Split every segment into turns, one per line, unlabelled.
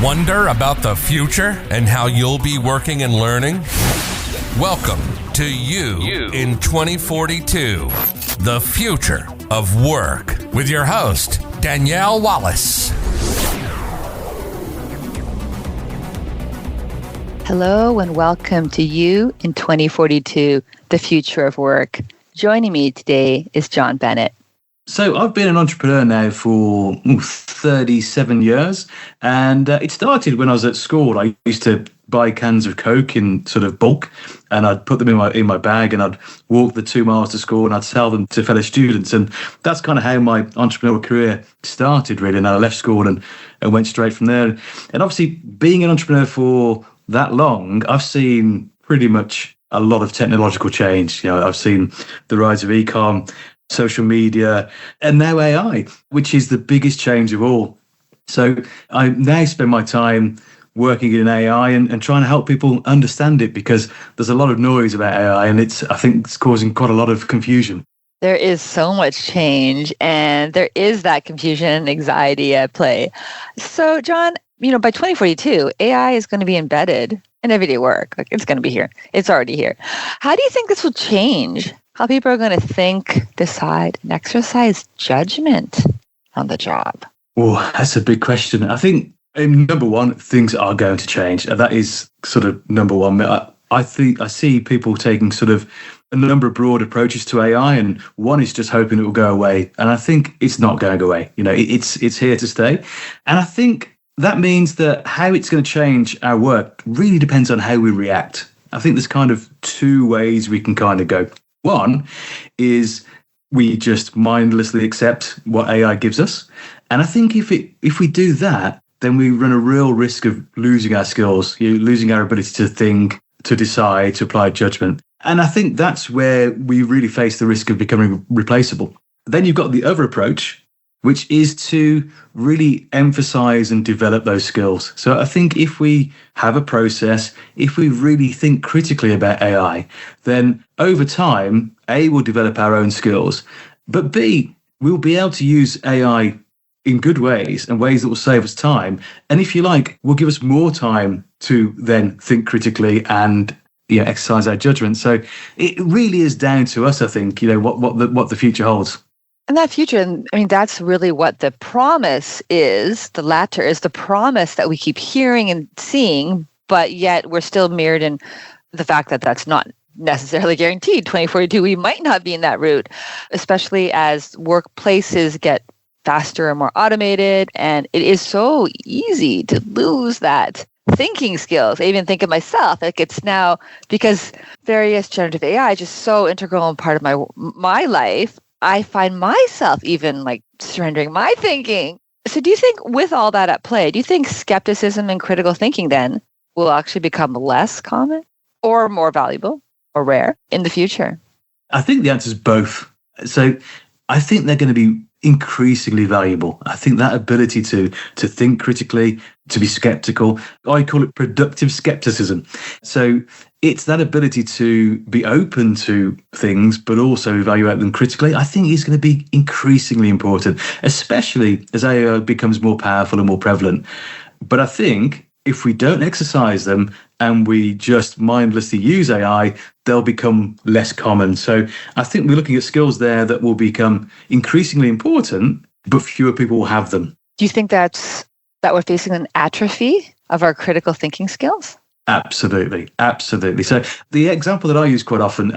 Wonder about the future and how you'll be working and learning? Welcome to You in 2042, the future of work, with your host, Danielle Wallace.
Hello and welcome to You in 2042, the future of work. Joining me today is John Bennett.
So I've been an entrepreneur now for 37 years, and it started when I was at school. I used to buy cans of Coke in sort of bulk, and I'd put them in my bag, and I'd walk the 2 miles to school, and I'd sell them to fellow students. And that's kind of how my entrepreneurial career started, really. And I left school and went straight from there. And obviously, being an entrepreneur for that long, I've seen pretty much a lot of technological change. You know, I've seen the rise of e-com, social media, and now AI, which is the biggest change of all. So I now spend my time working in AI and trying to help people understand it, because there's a lot of noise about AI, and I think it's causing quite a lot of confusion.
There is so much change, and there is that confusion and anxiety at play. So, John, by 2042, AI is going to be embedded in everyday work. Like, it's going to be here. It's already here. How do you think this will change how people are going to think, decide, and exercise judgment on the job?
Oh, that's a big question. I think, number one, things are going to change. That is sort of number one. I see people taking sort of a number of broad approaches to AI, and one is just hoping it will go away. And I think it's not going to go away. It's here to stay. And I think that means that how it's going to change our work really depends on how we react. I think there's kind of two ways we can kind of go. One is we just mindlessly accept what AI gives us. And I think if we do that, then we run a real risk of losing our skills, losing our ability to think, to decide, to apply judgment. And I think that's where we really face the risk of becoming replaceable. Then you've got the other approach, which is to really emphasize and develop those skills. So I think if we have a process, if we really think critically about AI, then over time, A, we'll develop our own skills, but B, we'll be able to use AI in good ways and ways that will save us time. And if you like, will give us more time to then think critically and exercise our judgment. So it really is down to us, I think, what the future holds.
And that future, that's really what the promise is. The latter is the promise that we keep hearing and seeing, but yet we're still mirrored in the fact that that's not necessarily guaranteed. 2042, we might not be in that route, especially as workplaces get faster and more automated. And it is so easy to lose that thinking skills. I even think of myself, like it's now, because various generative AI is just so integral and part of my life, I find myself even like surrendering my thinking. So do you think with all that at play, do you think skepticism and critical thinking then will actually become less common or more valuable or rare in the future?
I think the answer is both. So I think they're going to be increasingly valuable. I think that ability to think critically, to be skeptical, I call it productive skepticism. So it's that ability to be open to things, but also evaluate them critically, I think is going to be increasingly important, especially as AI becomes more powerful and more prevalent. But I think if we don't exercise them and we just mindlessly use AI, they'll become less common. So I think we're looking at skills there that will become increasingly important, but fewer people will have them.
Do you think that we're facing an atrophy of our critical thinking skills?
Absolutely. So the example that I use quite often,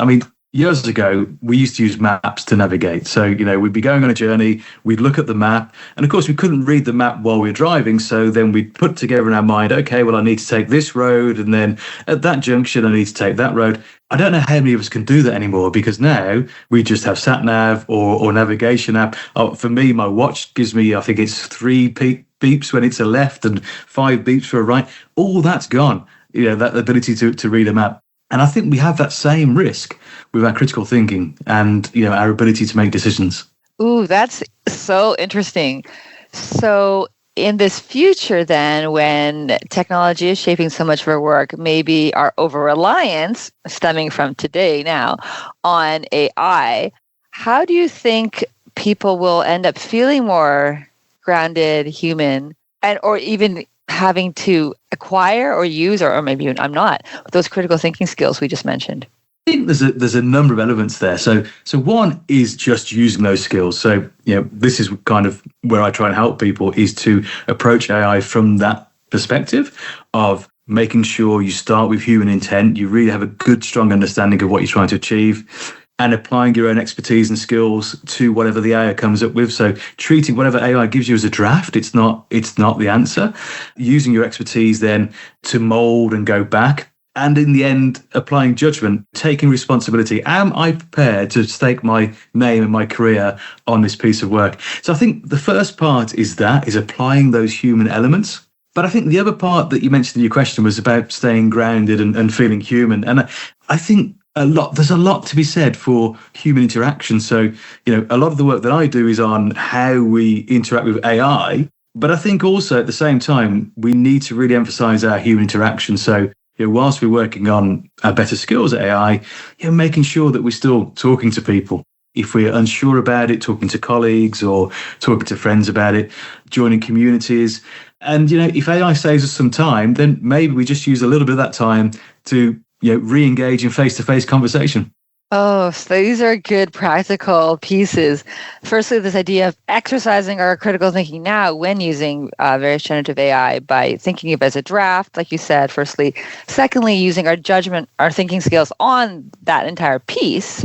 years ago, we used to use maps to navigate. So, we'd be going on a journey, we'd look at the map, and of course we couldn't read the map while we were driving. So then we'd put together in our mind, okay, well, I need to take this road, and then at that junction, I need to take that road. I don't know how many of us can do that anymore, because now we just have sat nav or navigation app. For me, my watch gives me, I think it's 3 beeps when it's a left and 5 beeps for a right. All that's gone. That ability to read a map. And I think we have that same risk with our critical thinking and, our ability to make decisions.
Ooh, that's so interesting. So in this future then, when technology is shaping so much of our work, maybe our over-reliance stemming from today now on AI, how do you think people will end up feeling more grounded, human, or even having to acquire or use, or maybe I'm not, those critical thinking skills we just mentioned?
I think there's a number of elements there. So one is just using those skills. So this is kind of where I try and help people, is to approach AI from that perspective of making sure you start with human intent. You really have a good, strong understanding of what you're trying to achieve, and applying your own expertise and skills to whatever the AI comes up with. So treating whatever AI gives you as a draft, it's not the answer. Using your expertise then to mold and go back. And in the end, applying judgment, taking responsibility. Am I prepared to stake my name and my career on this piece of work? So I think the first part is applying those human elements. But I think the other part that you mentioned in your question was about staying grounded and feeling human. And I think there's a lot to be said for human interaction. So, a lot of the work that I do is on how we interact with AI. But I think also at the same time, we need to really emphasize our human interaction. So, whilst we're working on our better skills at AI, making sure that we're still talking to people. If we're unsure about it, talking to colleagues or talking to friends about it, joining communities. And, if AI saves us some time, then maybe we just use a little bit of that time to re-engage in face-to-face conversation.
Oh, so these are good practical pieces. Firstly, this idea of exercising our critical thinking now when using various generative AI by thinking of it as a draft, like you said, firstly. Secondly, using our judgment, our thinking skills on that entire piece.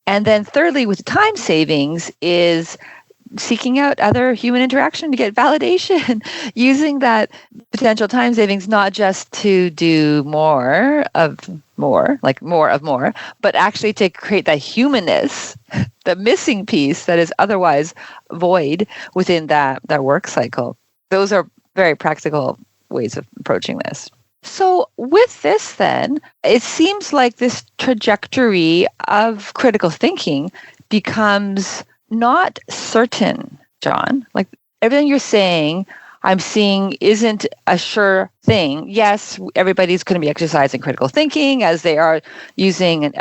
And then thirdly, with time savings, is seeking out other human interaction to get validation, using that potential time savings not just to do more of more, but actually to create that humanness, the missing piece that is otherwise void within that work cycle. Those are very practical ways of approaching this. So with this then, it seems like this trajectory of critical thinking becomes not certain, John. Like everything you're saying, I'm seeing isn't a sure thing. Yes, everybody's going to be exercising critical thinking as they are using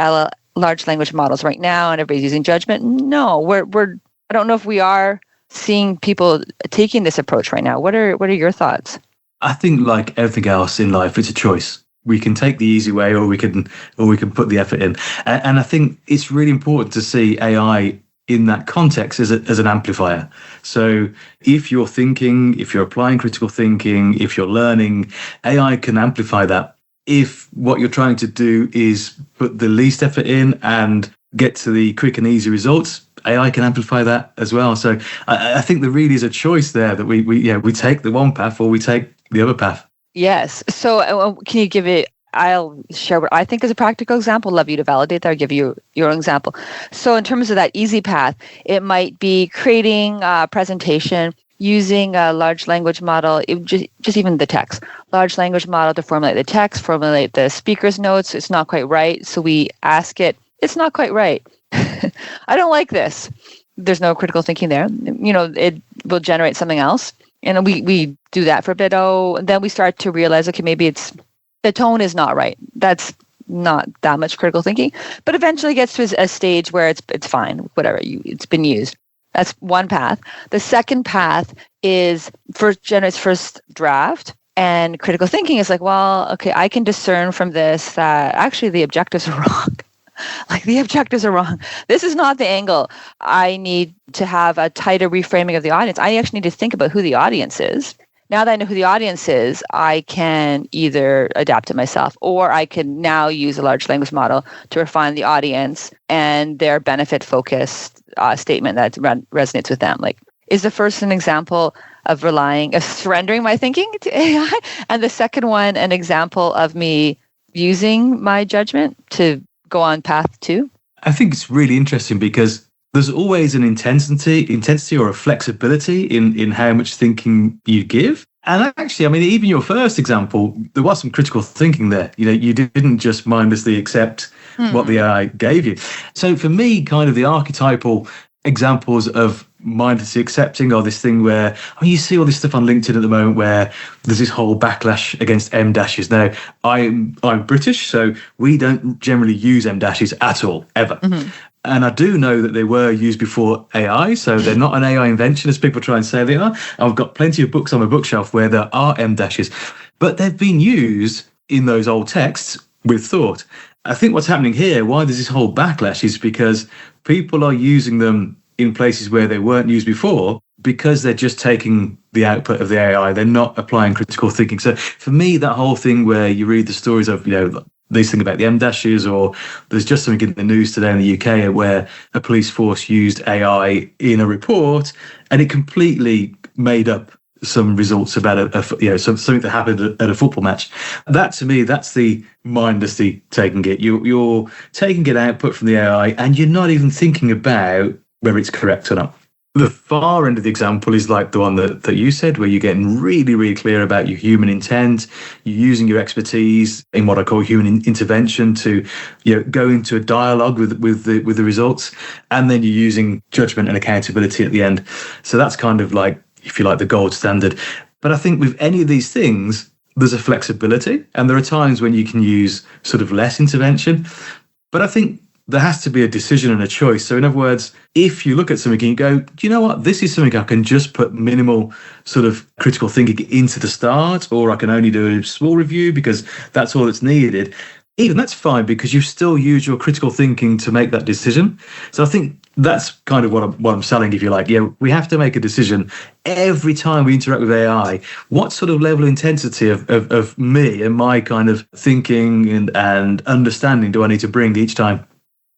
large language models right now, and everybody's using judgment. No, I don't know if we are seeing people taking this approach right now. What are your thoughts?
I think, like everything else in life, it's a choice. We can take the easy way, or we can put the effort in. And I think it's really important to see AI in that context as an amplifier. So if you're thinking, if you're applying critical thinking, if you're learning, AI can amplify that. If what you're trying to do is put the least effort in and get to the quick and easy results, AI can amplify that as well. So I think there really is a choice there that we take the one path or we take the other path.
Yes. So can you give it? I'll share what I think is a practical example. Love you to validate that or give you your own example. So in terms of that easy path, it might be creating a presentation using a large language model, just even the text. Large language model to formulate the text, formulate the speaker's notes. It's not quite right. So we ask it, it's not quite right. I don't like this. There's no critical thinking there. It will generate something else. And we do that for a bit. Then we start to realize, okay, maybe the tone is not right. That's not that much critical thinking, but eventually gets to a stage where it's fine, whatever, it's been used. That's one path. The second path is generates first draft, and critical thinking is like, well, okay, I can discern from this that actually the objectives are wrong. Like the objectives are wrong. This is not the angle. I need to have a tighter reframing of the audience. I actually need to think about who the audience is. Now that I know who the audience is, I can either adapt it myself, or I can now use a large language model to refine the audience and their benefit-focused statement that resonates with them. Like, is the first an example of surrendering my thinking to AI, and the second one an example of me using my judgment to go on path two?
I think it's really interesting because there's always an intensity or a flexibility in how much thinking you give. And actually, I mean, even your first example, there was some critical thinking there. You didn't just mindlessly accept what the AI gave you. So for me, kind of the archetypal examples of mindlessly accepting are this thing where, you see all this stuff on LinkedIn at the moment where there's this whole backlash against M dashes. Now, I'm British, so we don't generally use M dashes at all, ever. Mm-hmm. And I do know that they were used before AI, so they're not an AI invention as people try and say they are. I've got plenty of books on my bookshelf where there are M dashes, but they've been used in those old texts with thought. I think what's happening here, why there's this whole backlash, is because people are using them in places where they weren't used before because they're just taking the output of the AI. They're not applying critical thinking. So for me, that whole thing where you read the stories of, these things about the M dashes, or there's just something in the news today in the UK where a police force used AI in a report and it completely made up some results about something that happened at a football match. That to me, that's the mindlessly taking it. You're taking it output from the AI and you're not even thinking about whether it's correct or not. The far end of the example is like the one that you said, where you're getting really, really clear about your human intent. You're using your expertise in what I call human intervention to, go into a dialogue with the results, and then you're using judgment and accountability at the end. So that's kind of like, if you like, the gold standard. But I think with any of these things, there's a flexibility, and there are times when you can use sort of less intervention. But I think there has to be a decision and a choice. So in other words, if you look at something and you go, do you know what, this is something I can just put minimal sort of critical thinking into the start, or I can only do a small review because that's all that's needed, even that's fine, because you still use your critical thinking to make that decision. So I think that's kind of what I'm selling, if you like. Yeah, we have to make a decision every time we interact with AI. What sort of level of intensity of me and my kind of thinking and understanding do I need to bring each time?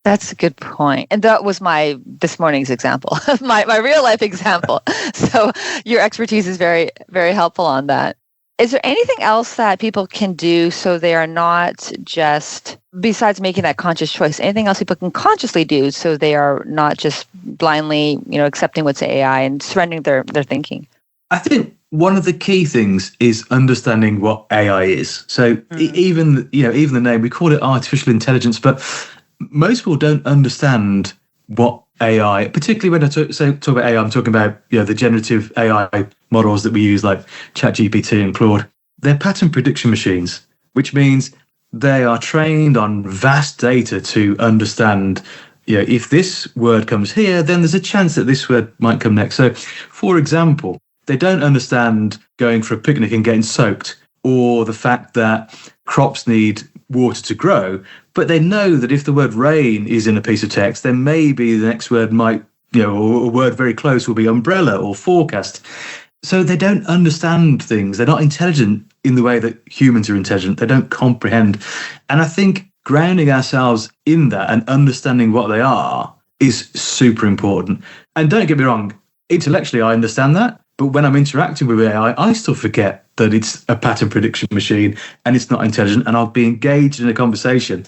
That's a good point. And that was this morning's example, my real life example. So your expertise is very, very helpful on that. Is there anything else that people can do so they are not just, besides making that conscious choice, anything else people can consciously do so they are not just blindly, accepting what's AI and surrendering their thinking?
I think one of the key things is understanding what AI is. So even the name, we call it artificial intelligence, but most people don't understand what AI, particularly when I talk about AI, I'm talking about the generative AI models that we use like ChatGPT and Claude. They're pattern prediction machines, which means they are trained on vast data to understand, if this word comes here, then there's a chance that this word might come next. So, for example, they don't understand going for a picnic and getting soaked, or the fact that crops need water to grow, but they know that if the word rain is in a piece of text, then maybe the next word might, or a word very close will be umbrella or forecast. So they don't understand things. They're not intelligent in the way that humans are intelligent. They don't comprehend. And I think grounding ourselves in that and understanding what they are is super important. And don't get me wrong, intellectually, I understand that. But when I'm interacting with AI, I still forget that it's a pattern prediction machine and it's not intelligent. And I'll be engaged in a conversation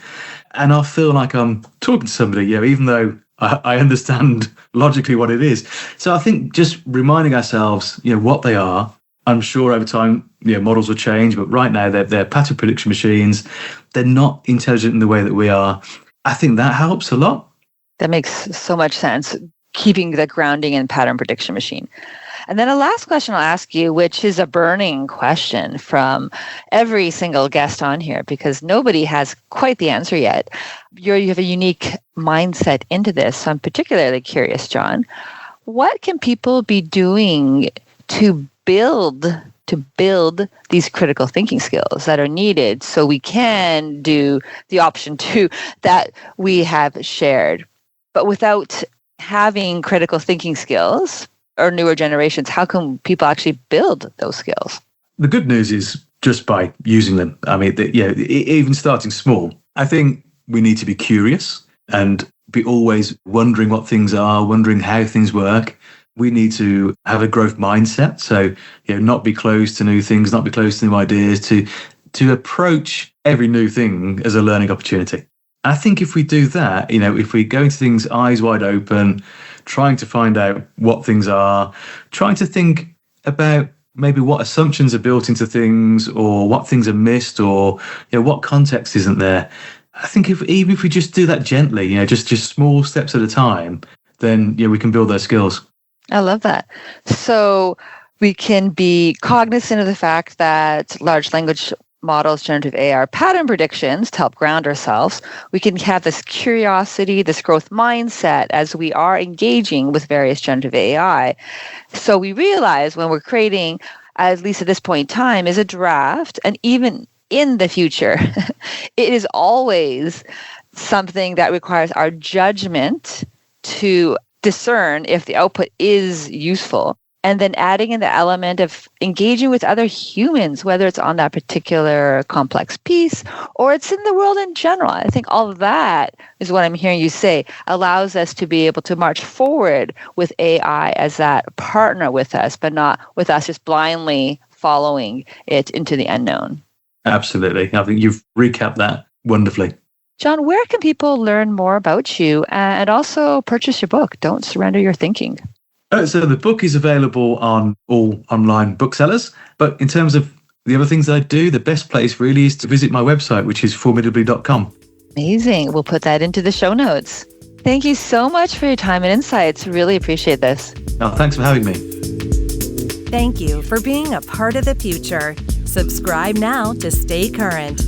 and I'll feel like I'm talking to somebody, even though I understand logically what it is. So I think just reminding ourselves, what they are. I'm sure over time, models will change, but right now they're pattern prediction machines. They're not intelligent in the way that we are. I think that helps a lot.
That makes so much sense, keeping the grounding in pattern prediction machine. And then a last question I'll ask you, which is a burning question from every single guest on here, because nobody has quite the answer yet. You have a unique mindset into this. So I'm particularly curious, John, what can people be doing to build these critical thinking skills that are needed so we can do the option 2 that we have shared? But without having critical thinking skills, or newer generations, how can people actually build those skills?
The good news is just by using them. I mean, even starting small. I think we need to be curious and be always wondering what things are, wondering how things work. We need to have a growth mindset. So, not be closed to new things, not be closed to new ideas, to approach every new thing as a learning opportunity. I think if we do that, if we go into things eyes wide open, trying to find out what things are, trying to think about maybe what assumptions are built into things, or what things are missed, or what context isn't there. I think if we just do that gently, just small steps at a time, then we can build those skills.
I love that. So we can be cognizant of the fact that large language models, generative AI, are pattern predictions to help ground ourselves. We can have this curiosity, this growth mindset as we are engaging with various generative AI. So we realize when we're creating, at least at this point in time, is a draft, and even in the future, it is always something that requires our judgment to discern if the output is useful. And then adding in the element of engaging with other humans, whether it's on that particular complex piece or it's in the world in general. I think all of that is what I'm hearing you say allows us to be able to march forward with AI as that partner with us, but not with us just blindly following it into the unknown.
Absolutely. I think you've recapped that wonderfully.
John, where can people learn more about you and also purchase your book, Don't Surrender Your Thinking?
So the book is available on all online booksellers. But in terms of the other things I do, the best place really is to visit my website, which is formidably.com.
Amazing. We'll put that into the show notes. Thank you so much for your time and insights. Really appreciate this.
Oh, thanks for having me.
Thank you for being a part of the future. Subscribe now to stay current.